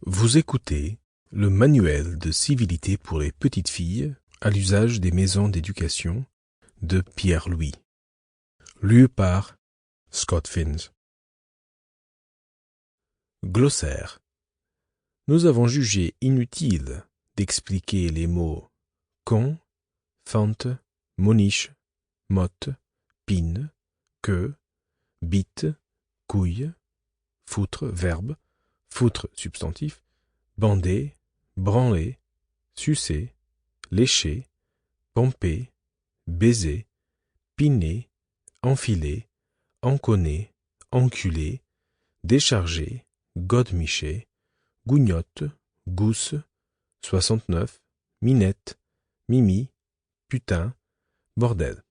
Vous écoutez le manuel de civilité pour les petites filles à l'usage des maisons d'éducation de Pierre Louis, lu par Scott Finns. Glossaire. Nous avons jugé inutile d'expliquer les mots con, fente, moniche, motte, pine, queue, bite, couille, foutre, verbe, foutre, substantif, bander, branler, sucer, lécher, pomper, baiser, piner, enfiler, enconner, enculer, décharger, godemicher, gougnotte, gousse, 69, minette, mimi, putain, bordel.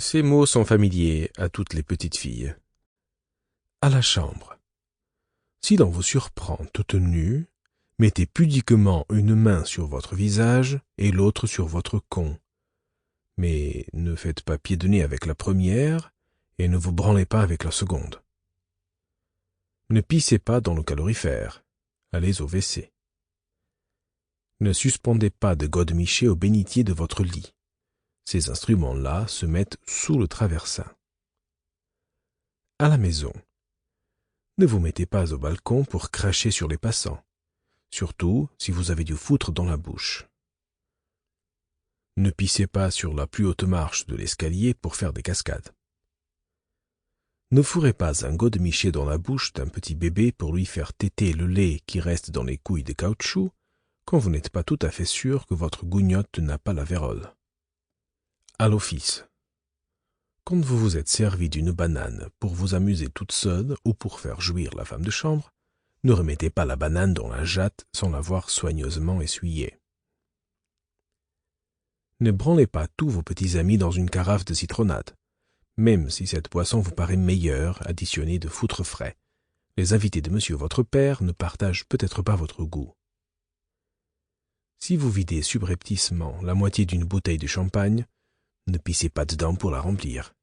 Ces mots sont familiers à toutes les petites filles. À la chambre. Si l'on vous surprend toute nue, mettez pudiquement une main sur votre visage et l'autre sur votre con. Mais ne faites pas pied de nez avec la première et ne vous branlez pas avec la seconde. Ne pissez pas dans le calorifère. Allez au WC. Ne suspendez pas de godemicher au bénitier de votre lit. Ces instruments-là se mettent sous le traversin. À la maison. Ne vous mettez pas au balcon pour cracher sur les passants, surtout si vous avez du foutre dans la bouche. Ne pissez pas sur la plus haute marche de l'escalier pour faire des cascades. Ne fourrez pas un godemicher dans la bouche d'un petit bébé pour lui faire téter le lait qui reste dans les couilles de caoutchouc quand vous n'êtes pas tout à fait sûr que votre gougnotte n'a pas la vérole. À l'office. Quand vous vous êtes servi d'une banane pour vous amuser toute seule ou pour faire jouir la femme de chambre, ne remettez pas la banane dans la jatte sans l'avoir soigneusement essuyée. Ne branlez pas tous vos petits amis dans une carafe de citronnade, même si cette boisson vous paraît meilleure additionnée de foutre frais. Les invités de monsieur votre père ne partagent peut-être pas votre goût. Si vous videz subrepticement la moitié d'une bouteille de champagne, ne pissez pas dedans pour la remplir.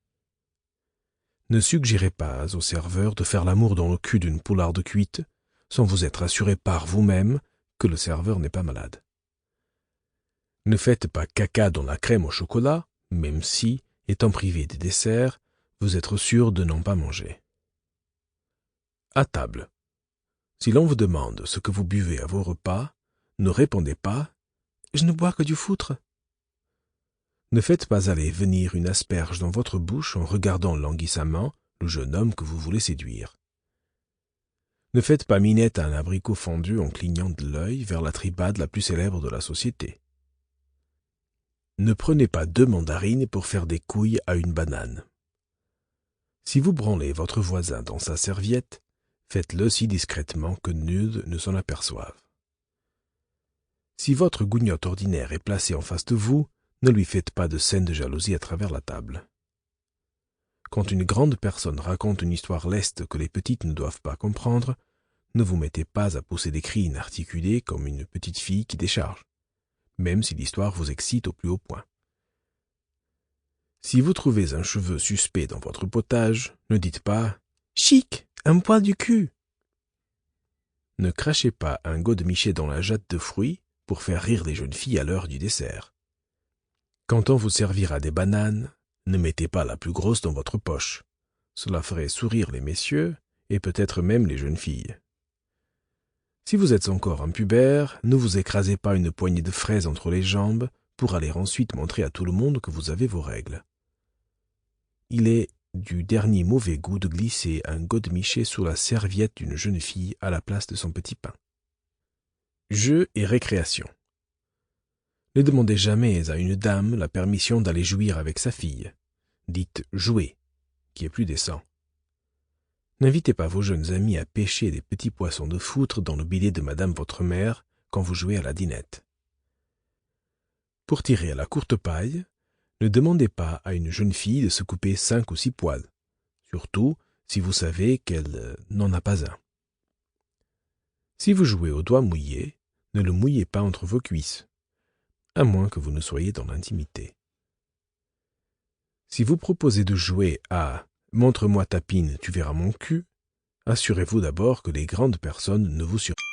Ne suggérez pas au serveur de faire l'amour dans le cul d'une poularde cuite sans vous être assuré par vous-même que le serveur n'est pas malade. Ne faites pas caca dans la crème au chocolat, même si, étant privé des desserts, vous êtes sûr de n'en pas manger. À table. Si l'on vous demande ce que vous buvez à vos repas, ne répondez pas « Je ne bois que du foutre ». Ne faites pas aller venir une asperge dans votre bouche en regardant languissamment le jeune homme que vous voulez séduire. Ne faites pas minette à un abricot fondu en clignant de l'œil vers la tribade la plus célèbre de la société. Ne prenez pas 2 mandarines pour faire des couilles à une banane. Si vous branlez votre voisin dans sa serviette, faites-le si discrètement que nul ne s'en aperçoive. Si votre gougnotte ordinaire est placée en face de vous, ne lui faites pas de scène de jalousie à travers la table. Quand une grande personne raconte une histoire leste que les petites ne doivent pas comprendre, ne vous mettez pas à pousser des cris inarticulés comme une petite fille qui décharge, même si l'histoire vous excite au plus haut point. Si vous trouvez un cheveu suspect dans votre potage, ne dites pas « Chic, un poil du cul !» Ne crachez pas un godemicher dans la jatte de fruits pour faire rire les jeunes filles à l'heure du dessert. Quand on vous servira des bananes, ne mettez pas la plus grosse dans votre poche. Cela ferait sourire les messieurs et peut-être même les jeunes filles. Si vous êtes encore un pubère, ne vous écrasez pas une poignée de fraises entre les jambes pour aller ensuite montrer à tout le monde que vous avez vos règles. Il est du dernier mauvais goût de glisser un godemicher sous la serviette d'une jeune fille à la place de son petit pain. Jeux et récréation. Ne demandez jamais à une dame la permission d'aller jouir avec sa fille. Dites « jouer », qui est plus décent. N'invitez pas vos jeunes amis à pêcher des petits poissons de foutre dans le bidet de madame votre mère quand vous jouez à la dinette. Pour tirer à la courte paille, ne demandez pas à une jeune fille de se couper 5 ou 6 poils, surtout si vous savez qu'elle n'en a pas un. Si vous jouez au doigt mouillé, ne le mouillez pas entre vos cuisses, à moins que vous ne soyez dans l'intimité. Si vous proposez de jouer à « Montre-moi ta pine, tu verras mon cul », assurez-vous d'abord que les grandes personnes ne vous surprennent.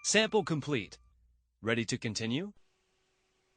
Sample complete. Ready to continue?